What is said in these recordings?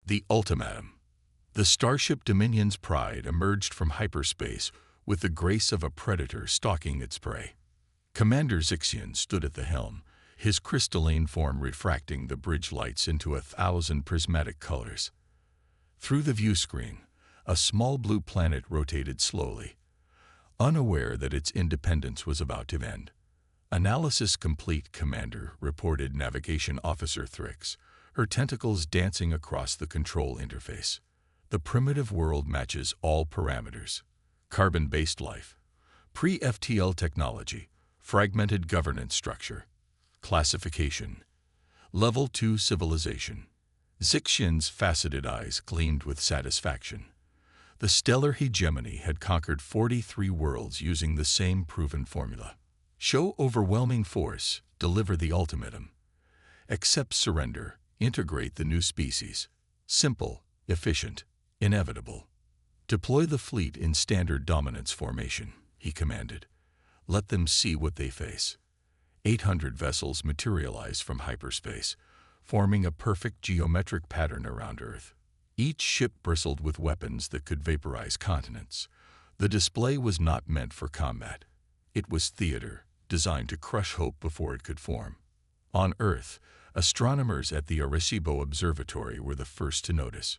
The ultimatum. The starship Dominion's Pride emerged from hyperspace with the grace of a predator stalking its prey. Commander Zixian stood at the helm, his crystalline form refracting the bridge lights into 1,000 prismatic colors. Through the view screen, a small blue planet rotated slowly, unaware that its independence was about to end. "Analysis complete, Commander," reported Navigation Officer Thrix, her tentacles dancing across the control interface. "The primitive world matches all parameters. Carbon-based life. Pre-FTL technology. Fragmented governance structure. Classification. Level 2 civilization." Zixian's faceted eyes gleamed with satisfaction. The stellar hegemony had conquered 43 worlds using the same proven formula. Show overwhelming force, deliver the ultimatum. Accept surrender, integrate the new species. Simple, efficient, inevitable. "Deploy the fleet in standard dominance formation," he commanded. "Let them see what they face." 800 vessels materialized from hyperspace, forming a perfect geometric pattern around Earth. Each ship bristled with weapons that could vaporize continents. The display was not meant for combat. It was theater, designed to crush hope before it could form. On Earth, astronomers at the Arecibo Observatory were the first to notice.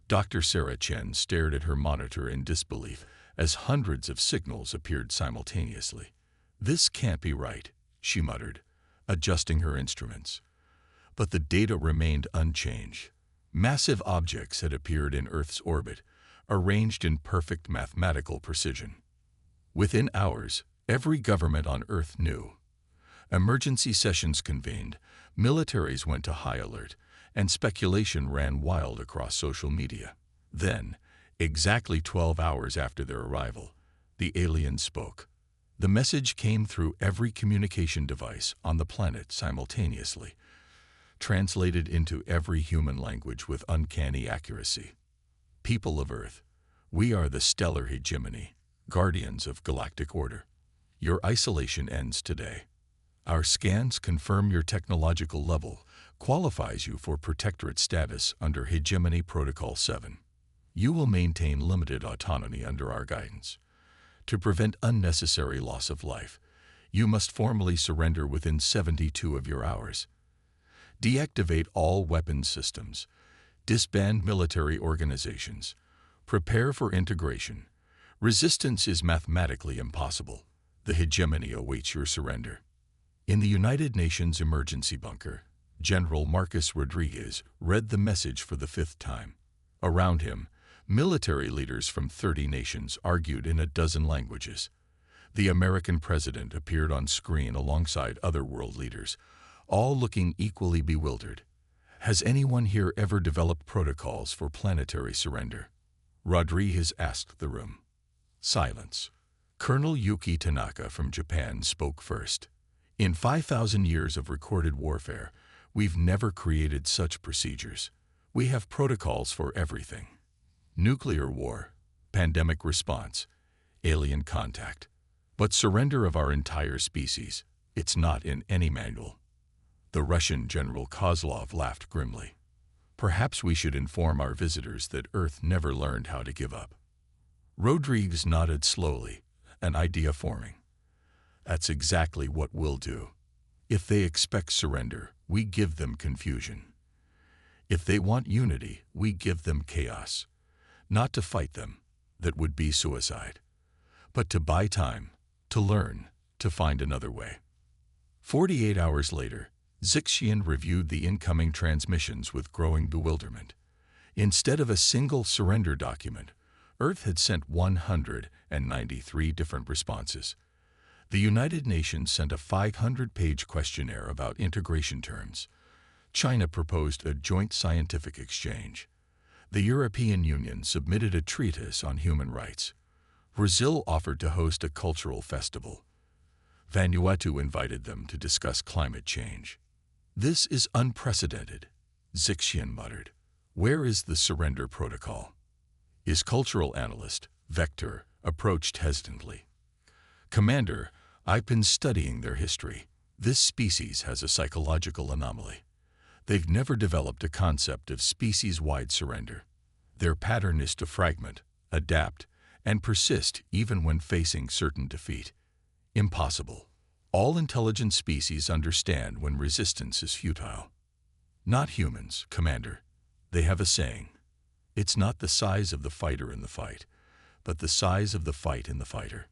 Dr. Sarah Chen stared at her monitor in disbelief as hundreds of signals appeared simultaneously. "This can't be right," she muttered, adjusting her instruments. But the data remained unchanged. Massive objects had appeared in Earth's orbit, arranged in perfect mathematical precision. Within hours, every government on Earth knew. Emergency sessions convened, militaries went to high alert, and speculation ran wild across social media. Then, exactly 12 hours after their arrival, the aliens spoke. The message came through every communication device on the planet simultaneously, translated into every human language with uncanny accuracy. "People of Earth, we are the stellar hegemony, guardians of galactic order. Your isolation ends today. Our scans confirm your technological level qualifies you for protectorate status under Hegemony Protocol 7. You will maintain limited autonomy under our guidance. To prevent unnecessary loss of life, you must formally surrender within 72 of your hours. Deactivate all weapons systems. Disband military organizations. Prepare for integration. Resistance is mathematically impossible. The hegemony awaits your surrender." In the United Nations emergency bunker, General Marcus Rodriguez read the message for the 5th time. Around him, military leaders from 30 nations argued in a dozen languages. The American president appeared on screen alongside other world leaders, all looking equally bewildered. "Has anyone here ever developed protocols for planetary surrender?" Rodriguez asked the room. Silence. Colonel Yuki Tanaka from Japan spoke first. "In 5,000 years of recorded warfare, we've never created such procedures. We have protocols for everything. Nuclear war, pandemic response, alien contact. But surrender of our entire species, it's not in any manual." The Russian General Kozlov laughed grimly. "Perhaps we should inform our visitors that Earth never learned how to give up." Rodriguez nodded slowly, an idea forming. "That's exactly what we'll do. If they expect surrender, we give them confusion. If they want unity, we give them chaos. Not to fight them, that would be suicide. But to buy time, to learn, to find another way." 48 hours later, Zixian reviewed the incoming transmissions with growing bewilderment. Instead of a single surrender document, Earth had sent 193 different responses. The United Nations sent a 500-page questionnaire about integration terms. China proposed a joint scientific exchange. The European Union submitted a treatise on human rights. Brazil offered to host a cultural festival. Vanuatu invited them to discuss climate change. "This is unprecedented," Zixian muttered. "Where is the surrender protocol?" His cultural analyst, Vector, approached hesitantly. "Commander, I've been studying their history. This species has a psychological anomaly. They've never developed a concept of species-wide surrender. Their pattern is to fragment, adapt, and persist even when facing certain defeat. Impossible. All intelligent species understand when resistance is futile. Not humans, Commander. They have a saying. It's not the size of the fighter in the fight, but the size of the fight in the fighter.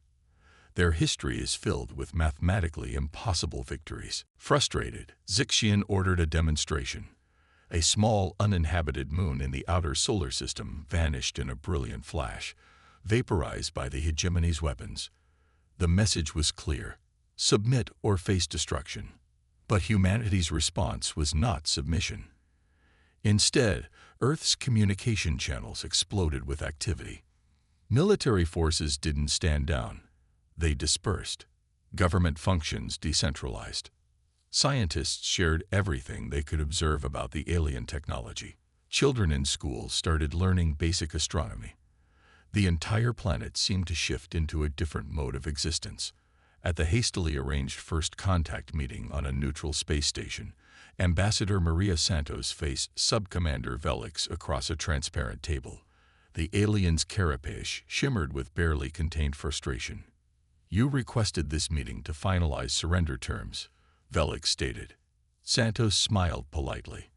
Their history is filled with mathematically impossible victories. Frustrated, Zixian ordered a demonstration. A small, uninhabited moon in the outer solar system vanished in a brilliant flash, vaporized by the hegemony's weapons. The message was clear: submit or face destruction. But humanity's response was not submission. Instead, Earth's communication channels exploded with activity. Military forces didn't stand down. They dispersed. Government functions decentralized. Scientists shared everything they could observe about the alien technology. Children in schools started learning basic astronomy. The entire planet seemed to shift into a different mode of existence. At the hastily arranged first contact meeting on a neutral space station, Ambassador Maria Santos faced Sub-Commander Velix across a transparent table. The alien's carapace shimmered with barely contained frustration. "You requested this meeting to finalize surrender terms," Velix stated. Santos smiled politely.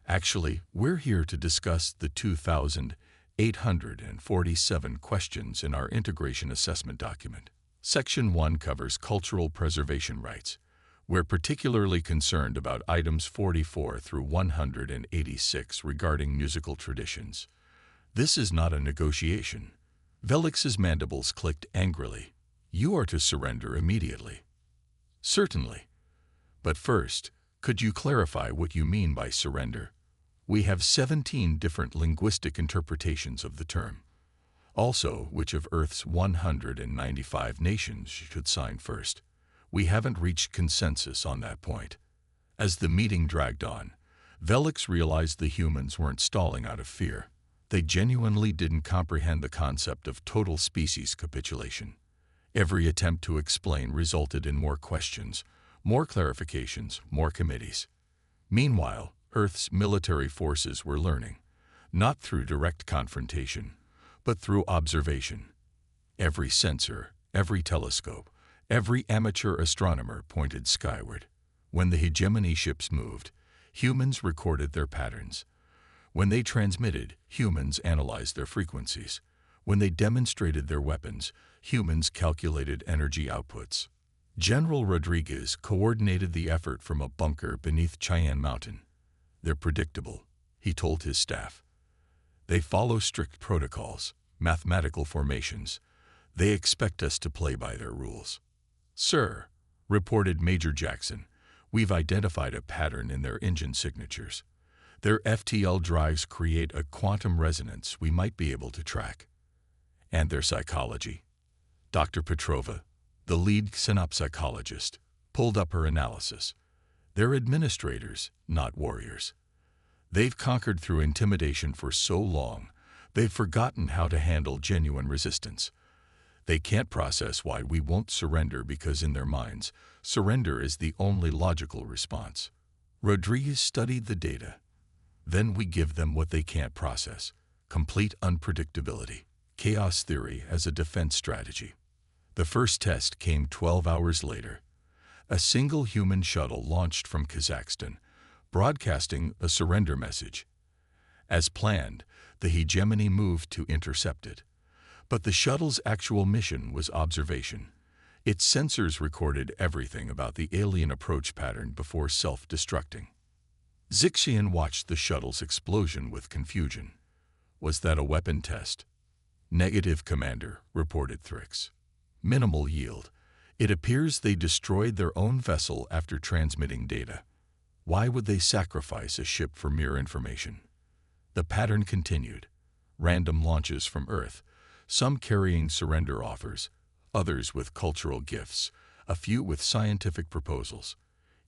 "Actually, we're here to discuss the 2,847 questions in our integration assessment document. Section 1 covers cultural preservation rights. We're particularly concerned about items 44 through 186 regarding musical traditions. This is not a negotiation." Velix's mandibles clicked angrily. "You are to surrender immediately." "Certainly. But first, could you clarify what you mean by surrender? We have 17 different linguistic interpretations of the term. Also, which of Earth's 195 nations should sign first? We haven't reached consensus on that point." As the meeting dragged on, Velix realized the humans weren't stalling out of fear. They genuinely didn't comprehend the concept of total species capitulation. Every attempt to explain resulted in more questions, more clarifications, more committees. Meanwhile, Earth's military forces were learning, not through direct confrontation, but through observation. Every sensor, every telescope, every amateur astronomer pointed skyward. When the hegemony ships moved, humans recorded their patterns. When they transmitted, humans analyzed their frequencies. When they demonstrated their weapons, humans calculated energy outputs. General Rodriguez coordinated the effort from a bunker beneath Cheyenne Mountain. "They're predictable," he told his staff. "They follow strict protocols, mathematical formations. They expect us to play by their rules." "Sir," reported Major Jackson, "we've identified a pattern in their engine signatures. Their FTL drives create a quantum resonance we might be able to track." "And their psychology?" Dr. Petrova, the lead synapsychologist, pulled up her analysis. "They're administrators, not warriors. They've conquered through intimidation for so long, they've forgotten how to handle genuine resistance. They can't process why we won't surrender because in their minds, surrender is the only logical response." Rodriguez studied the data. "Then we give them what they can't process: complete unpredictability. Chaos theory as a defense strategy." The first test came 12 hours later. A single human shuttle launched from Kazakhstan, broadcasting a surrender message. As planned, the hegemony moved to intercept it. But the shuttle's actual mission was observation. Its sensors recorded everything about the alien approach pattern before self-destructing. Zixian watched the shuttle's explosion with confusion. "Was that a weapon test?" "Negative, Commander," reported Thrix. "Minimal yield. It appears they destroyed their own vessel after transmitting data. Why would they sacrifice a ship for mere information?" The pattern continued. Random launches from Earth, some carrying surrender offers, others with cultural gifts, a few with scientific proposals.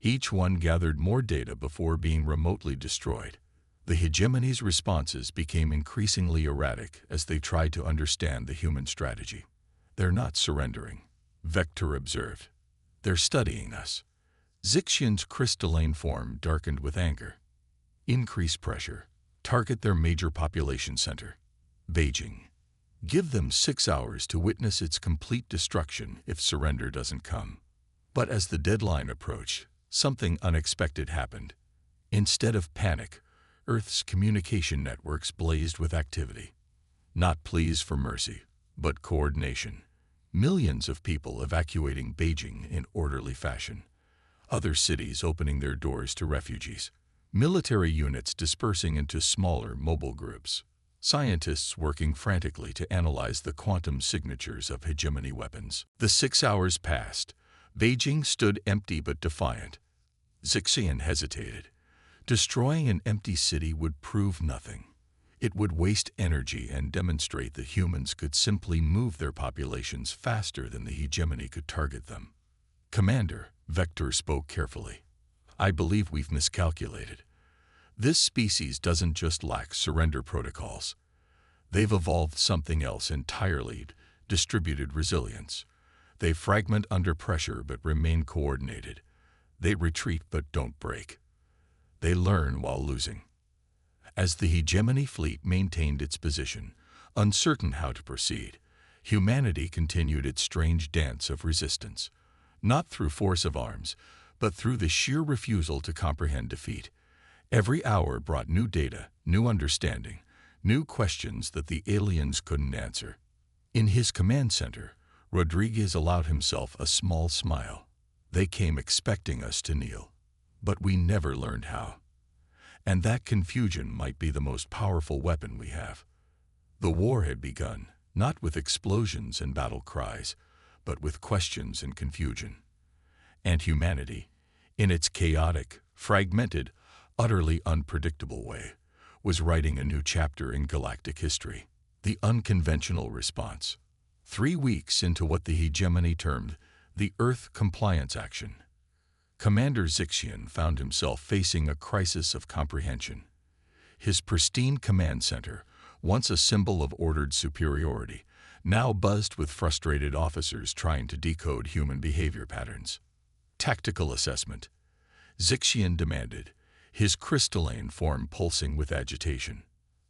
Each one gathered more data before being remotely destroyed. The hegemony's responses became increasingly erratic as they tried to understand the human strategy. "They're not surrendering," Vector observed. "They're studying us." Zixian's crystalline form darkened with anger. Increase pressure. Target their major population center, Beijing. Give them 6 hours to witness its complete destruction if surrender doesn't come. But as the deadline approached, something unexpected happened. Instead of panic, Earth's communication networks blazed with activity. Not pleas for mercy, but coordination. Millions of people evacuating Beijing in orderly fashion. Other cities opening their doors to refugees. Military units dispersing into smaller mobile groups. Scientists working frantically to analyze the quantum signatures of hegemony weapons. The 6 hours passed. Beijing stood empty but defiant. Zixian hesitated. Destroying an empty city would prove nothing. It would waste energy and demonstrate that humans could simply move their populations faster than the hegemony could target them. Commander, Vector spoke carefully. I believe we've miscalculated. This species doesn't just lack surrender protocols. They've evolved something else entirely, distributed resilience. They fragment under pressure but remain coordinated. They retreat but don't break. They learn while losing. As the hegemony fleet maintained its position, uncertain how to proceed, humanity continued its strange dance of resistance, not through force of arms, but through the sheer refusal to comprehend defeat. Every hour brought new data, new understanding, new questions that the aliens couldn't answer. In his command center, Rodriguez allowed himself a small smile. They came expecting us to kneel, but we never learned how. And that confusion might be the most powerful weapon we have. The war had begun, not with explosions and battle cries, but with questions and confusion. And humanity, in its chaotic, fragmented, utterly unpredictable way, was writing a new chapter in galactic history. The unconventional response. 3 weeks into what the hegemony termed the Earth Compliance Action, Commander Zixian found himself facing a crisis of comprehension. His pristine command center, once a symbol of ordered superiority, now buzzed with frustrated officers trying to decode human behavior patterns. Tactical assessment. Zixian demanded, his crystalline form pulsing with agitation.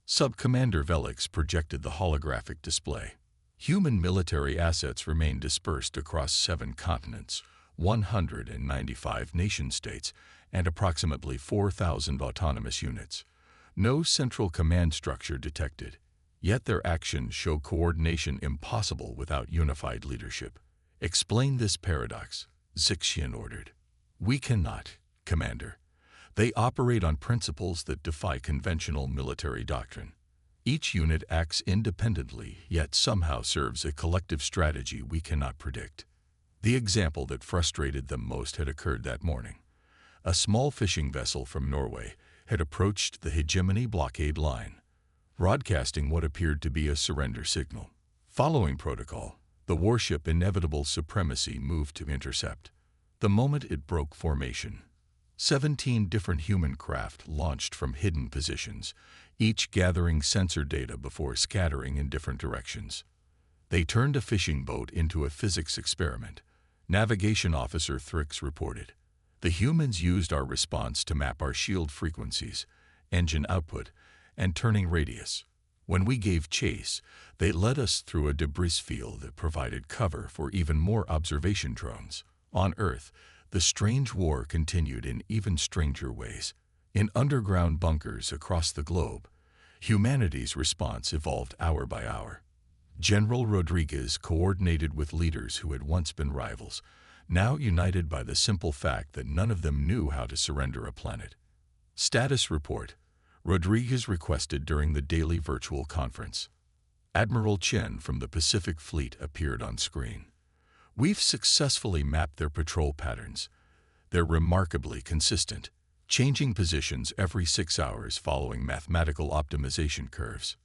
Sub-Commander Velix projected the holographic display. Human military assets remained dispersed across 7 continents, 195 nation-states, and approximately 4,000 autonomous units. No central command structure detected, yet their actions show coordination impossible without unified leadership. Explain this paradox, Zixian ordered. We cannot, Commander. They operate on principles that defy conventional military doctrine. Each unit acts independently, yet somehow serves a collective strategy we cannot predict. The example that frustrated them most had occurred that morning. A small fishing vessel from Norway had approached the hegemony blockade line, broadcasting what appeared to be a surrender signal. Following protocol, the warship Inevitable Supremacy moved to intercept. The moment it broke formation, 17 different human craft launched from hidden positions, each gathering sensor data before scattering in different directions. They turned a fishing boat into a physics experiment. Navigation Officer Thrix reported. The humans used our response to map our shield frequencies, engine output, and turning radius. When we gave chase, they led us through a debris field that provided cover for even more observation drones. On Earth, the strange war continued in even stranger ways. In underground bunkers across the globe, humanity's response evolved hour by hour. General Rodriguez coordinated with leaders who had once been rivals, now united by the simple fact that none of them knew how to surrender a planet. Status report, Rodriguez requested during the daily virtual conference. Admiral Chen from the Pacific Fleet appeared on screen. We've successfully mapped their patrol patterns. They're remarkably consistent, changing positions every 6 hours following mathematical optimization curves.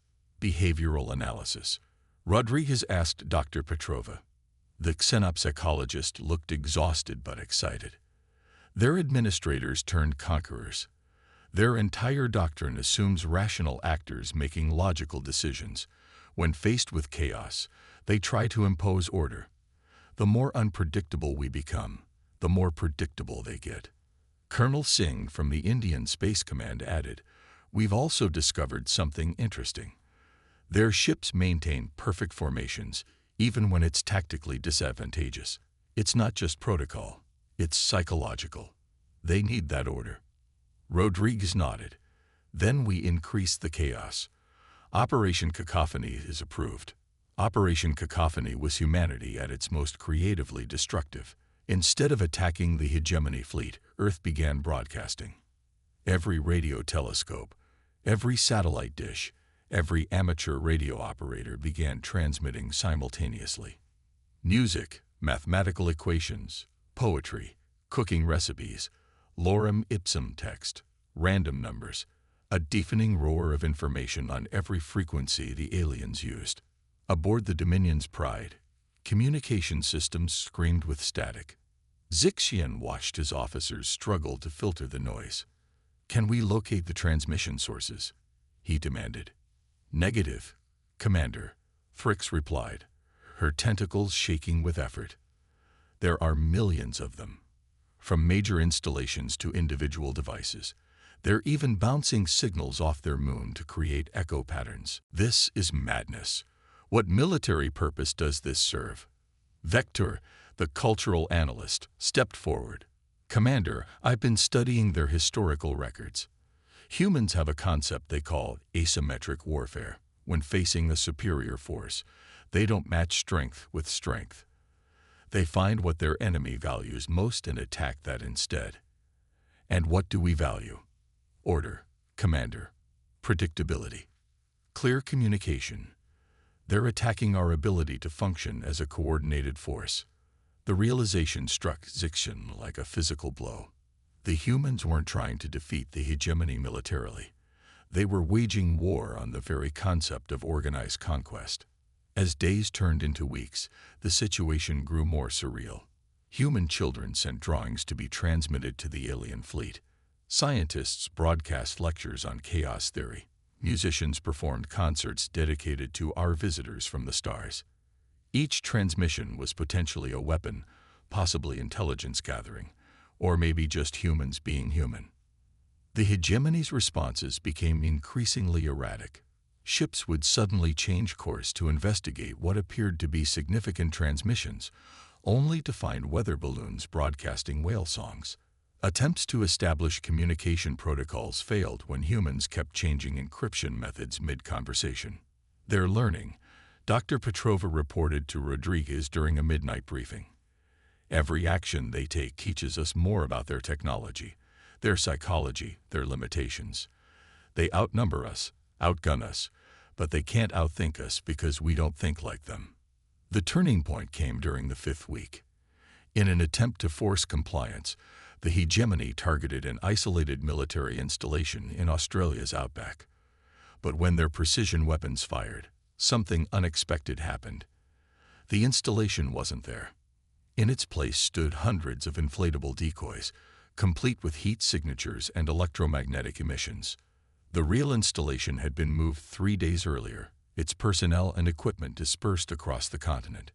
Behavioral analysis. Rodriguez asked Dr. Petrova. The xenopsychologist looked exhausted but excited. Their administrators turned conquerors. Their entire doctrine assumes rational actors making logical decisions. When faced with chaos, they try to impose order. The more unpredictable we become, the more predictable they get. Colonel Singh from the Indian Space Command added, "We've also discovered something interesting. Their ships maintain perfect formations, even when it's tactically disadvantageous. It's not just protocol, it's psychological. They need that order." Rodriguez nodded. "Then we increase the chaos. Operation Cacophony is approved." Operation Cacophony was humanity at its most creatively destructive. Instead of attacking the hegemony fleet, Earth began broadcasting. Every radio telescope, every satellite dish, every amateur radio operator began transmitting simultaneously. Music, mathematical equations, poetry, cooking recipes, lorem ipsum text, random numbers, a deafening roar of information on every frequency the aliens used. Aboard the Dominion's Pride, communication systems screamed with static. Zixian watched his officers struggle to filter the noise. "Can we locate the transmission sources?" he demanded. "Negative, Commander," Thrix replied, her tentacles shaking with effort. "There are millions of them, from major installations to individual devices. They're even bouncing signals off their moon to create echo patterns. This is madness. What military purpose does this serve?" Vector, the cultural analyst, stepped forward. "Commander, I've been studying their historical records. Humans have a concept they call asymmetric warfare. When facing a superior force, they don't match strength with strength. They find what their enemy values most and attack that instead. And what do we value? Order, Commander. Predictability. Clear communication. They're attacking our ability to function as a coordinated force." The realization struck Zixian like a physical blow. The humans weren't trying to defeat the hegemony militarily. They were waging war on the very concept of organized conquest. As days turned into weeks, the situation grew more surreal. Human children sent drawings to be transmitted to the alien fleet. Scientists broadcast lectures on chaos theory. Musicians performed concerts dedicated to our visitors from the stars. Each transmission was potentially a weapon, possibly intelligence gathering, or maybe just humans being human. The hegemony's responses became increasingly erratic. Ships would suddenly change course to investigate what appeared to be significant transmissions, only to find weather balloons broadcasting whale songs. Attempts to establish communication protocols failed when humans kept changing encryption methods mid-conversation. "They're learning," Dr. Petrova reported to Rodriguez during a midnight briefing. "Every action they take teaches us more about their technology, their psychology, their limitations. They outnumber us, outgun us, but they can't outthink us because we don't think like them." The turning point came during the 5th week. In an attempt to force compliance, the hegemony targeted an isolated military installation in Australia's outback. But when their precision weapons fired, something unexpected happened. The installation wasn't there. In its place stood hundreds of inflatable decoys, complete with heat signatures and electromagnetic emissions. The real installation had been moved 3 days earlier, its personnel and equipment dispersed across the continent.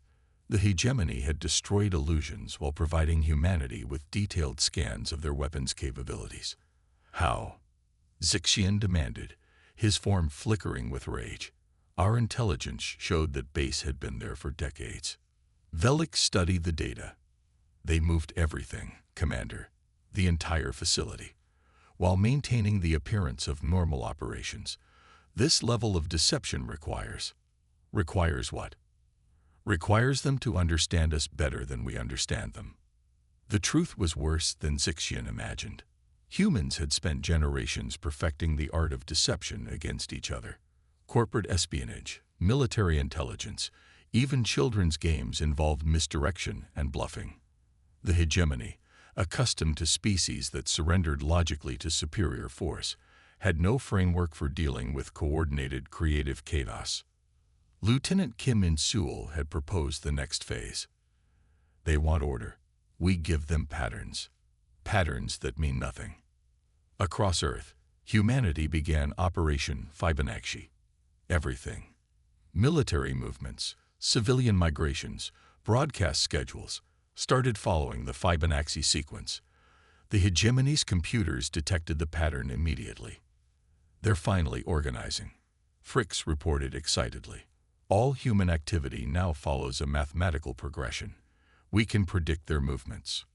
The hegemony had destroyed illusions while providing humanity with detailed scans of their weapons' capabilities. "How?" Zixian demanded, his form flickering with rage. "Our intelligence showed that base had been there for decades." Velik studied the data. "They moved everything, Commander, the entire facility, while maintaining the appearance of normal operations. This level of deception requires what? Requires them to understand us better than we understand them." The truth was worse than Zixian imagined. Humans had spent generations perfecting the art of deception against each other. Corporate espionage, military intelligence, even children's games involved misdirection and bluffing. The hegemony, accustomed to species that surrendered logically to superior force, had no framework for dealing with coordinated creative chaos. Lieutenant Kim In-Seul had proposed the next phase. "They want order. We give them patterns. Patterns that mean nothing." Across Earth, humanity began Operation Fibonacci. Everything. Military movements, civilian migrations, broadcast schedules started following the Fibonacci sequence. The hegemony's computers detected the pattern immediately. "They're finally organizing," Fricks reported excitedly. "All human activity now follows a mathematical progression. We can predict their movements."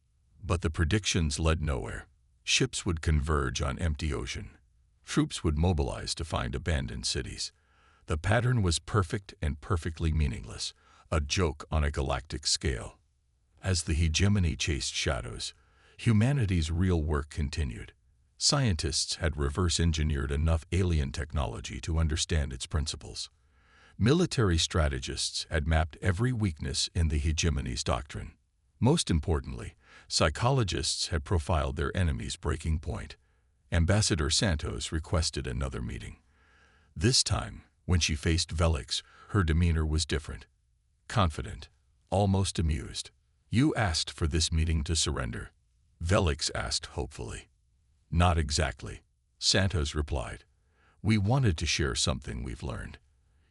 But the predictions led nowhere. Ships would converge on empty ocean. Troops would mobilize to find abandoned cities. The pattern was perfect and perfectly meaningless, a joke on a galactic scale. As the hegemony chased shadows, humanity's real work continued. Scientists had reverse-engineered enough alien technology to understand its principles. Military strategists had mapped every weakness in the hegemony's doctrine. Most importantly, psychologists had profiled their enemy's breaking point. Ambassador Santos requested another meeting. This time, when she faced Velix, her demeanor was different. Confident, almost amused. "You asked for this meeting to surrender?" Velix asked hopefully. "Not exactly," Santos replied. "We wanted to share something we've learned.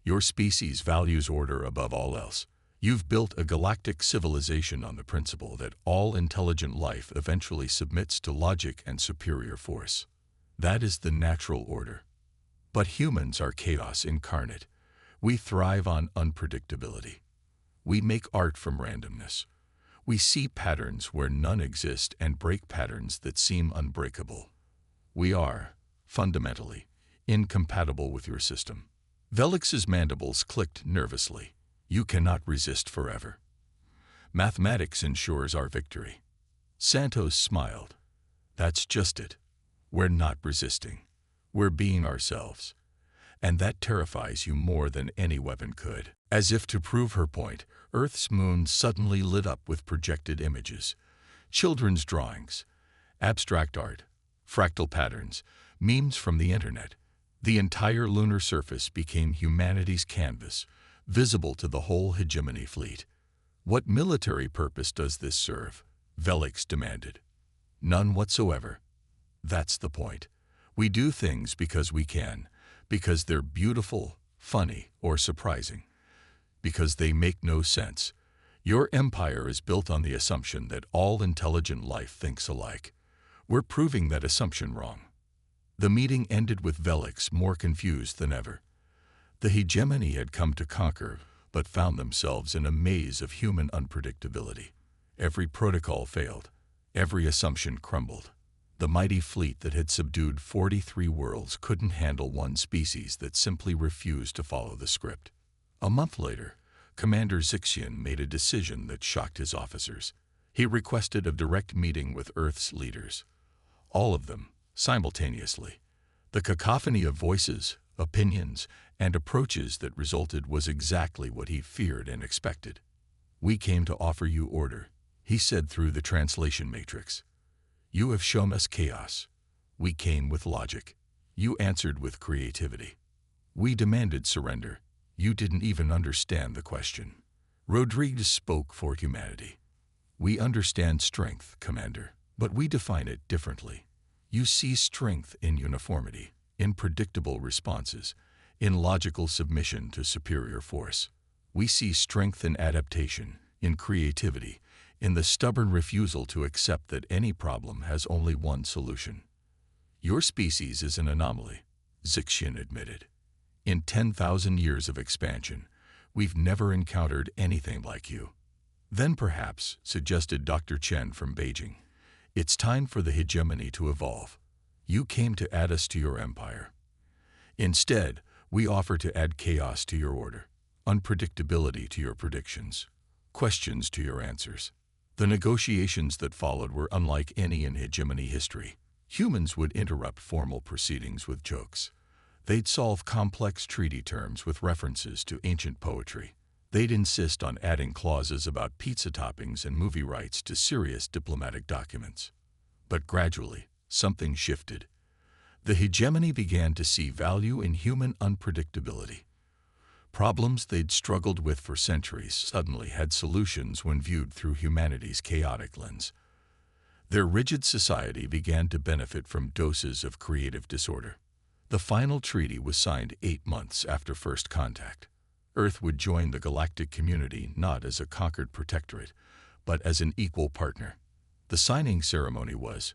Your species values order above all else. You've built a galactic civilization on the principle that all intelligent life eventually submits to logic and superior force. That is the natural order. But humans are chaos incarnate. We thrive on unpredictability. We make art from randomness. We see patterns where none exist and break patterns that seem unbreakable. We are, fundamentally, incompatible with your system." Velix's mandibles clicked nervously. "You cannot resist forever. Mathematics ensures our victory." Santos smiled. "That's just it. We're not resisting. We're being ourselves. And that terrifies you more than any weapon could." As if to prove her point, Earth's moon suddenly lit up with projected images. Children's drawings, abstract art, fractal patterns, memes from the internet. The entire lunar surface became humanity's canvas, visible to the whole hegemony fleet. "What military purpose does this serve?" Velix demanded. "None whatsoever. That's the point. We do things because we can, because they're beautiful, funny, or surprising, because they make no sense. Your empire is built on the assumption that all intelligent life thinks alike. We're proving that assumption wrong." The meeting ended with Velix more confused than ever. The hegemony had come to conquer, but found themselves in a maze of human unpredictability. Every protocol failed. Every assumption crumbled. The mighty fleet that had subdued 43 worlds couldn't handle one species that simply refused to follow the script. A month later, Commander Zixian made a decision that shocked his officers. He requested a direct meeting with Earth's leaders. All of them, simultaneously. The cacophony of voices, opinions, and approaches that resulted was exactly what he feared and expected. "We came to offer you order," he said through the translation matrix. "You have shown us chaos. We came with logic. You answered with creativity. We demanded surrender. You didn't even understand the question." Rodriguez spoke for humanity. "We understand strength, Commander, but we define it differently. You see strength in uniformity, in predictable responses, in logical submission to superior force. We see strength in adaptation, in creativity, in the stubborn refusal to accept that any problem has only one solution." "Your species is an anomaly," Zixian admitted. "In 10,000 years of expansion, we've never encountered anything like you." "Then perhaps," suggested Dr. Chen from Beijing, "it's time for the hegemony to evolve. You came to add us to your empire. Instead, we offer to add chaos to your order, unpredictability to your predictions, questions to your answers." The negotiations that followed were unlike any in hegemony history. Humans would interrupt formal proceedings with jokes. They'd solve complex treaty terms with references to ancient poetry. They'd insist on adding clauses about pizza toppings and movie rights to serious diplomatic documents. But gradually, something shifted. The hegemony began to see value in human unpredictability. Problems they'd struggled with for centuries suddenly had solutions when viewed through humanity's chaotic lens. Their rigid society began to benefit from doses of creative disorder. The final treaty was signed 8 months after first contact. Earth would join the galactic community not as a conquered protectorate, but as an equal partner. The signing ceremony was,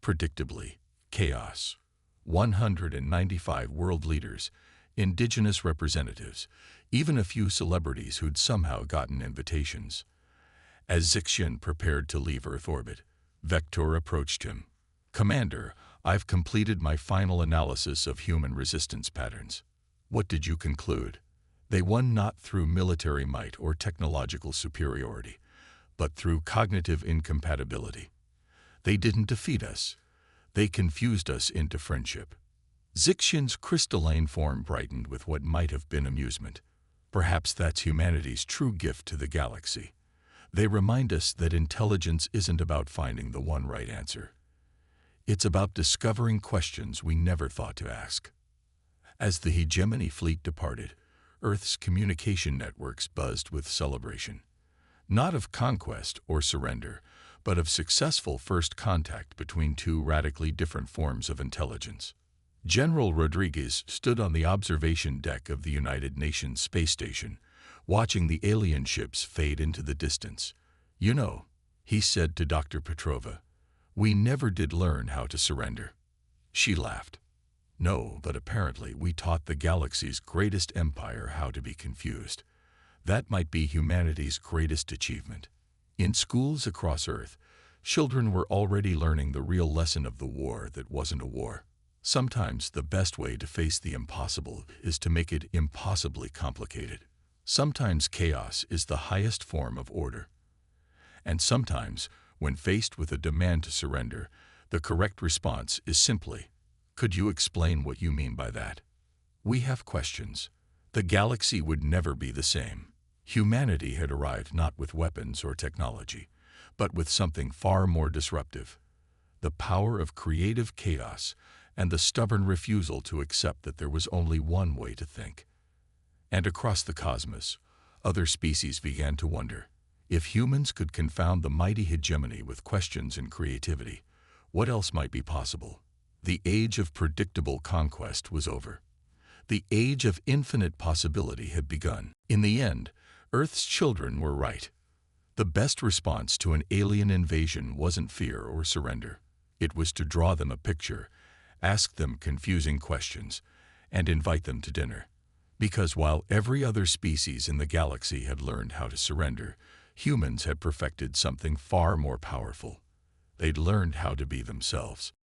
predictably, chaos. 195 world leaders, indigenous representatives, even a few celebrities who'd somehow gotten invitations. As Zixian prepared to leave Earth orbit, Vector approached him. "Commander, I've completed my final analysis of human resistance patterns. What did you conclude? They won not through military might or technological superiority, but through cognitive incompatibility. They didn't defeat us. They confused us into friendship." Zixian's crystalline form brightened with what might have been amusement. Perhaps that's humanity's true gift to the galaxy. They remind us that intelligence isn't about finding the one right answer. It's about discovering questions we never thought to ask. As the hegemony fleet departed, Earth's communication networks buzzed with celebration. Not of conquest or surrender, but of successful first contact between two radically different forms of intelligence. General Rodriguez stood on the observation deck of the United Nations space station, watching the alien ships fade into the distance. "You know," he said to Dr. Petrova, "we never did learn how to surrender." She laughed. "No, but apparently we taught the galaxy's greatest empire how to be confused. That might be humanity's greatest achievement." In schools across Earth, children were already learning the real lesson of the war that wasn't a war. Sometimes the best way to face the impossible is to make it impossibly complicated. Sometimes chaos is the highest form of order. And sometimes, when faced with a demand to surrender, the correct response is simply, "Could you explain what you mean by that?" We have questions. The galaxy would never be the same. Humanity had arrived not with weapons or technology, but with something far more disruptive: the power of creative chaos and the stubborn refusal to accept that there was only one way to think. And across the cosmos, other species began to wonder, if humans could confound the mighty hegemony with questions and creativity, what else might be possible? The age of predictable conquest was over. The age of infinite possibility had begun. In the end, Earth's children were right. The best response to an alien invasion wasn't fear or surrender. It was to draw them a picture, ask them confusing questions, and invite them to dinner. Because while every other species in the galaxy had learned how to surrender, humans had perfected something far more powerful. They'd learned how to be themselves.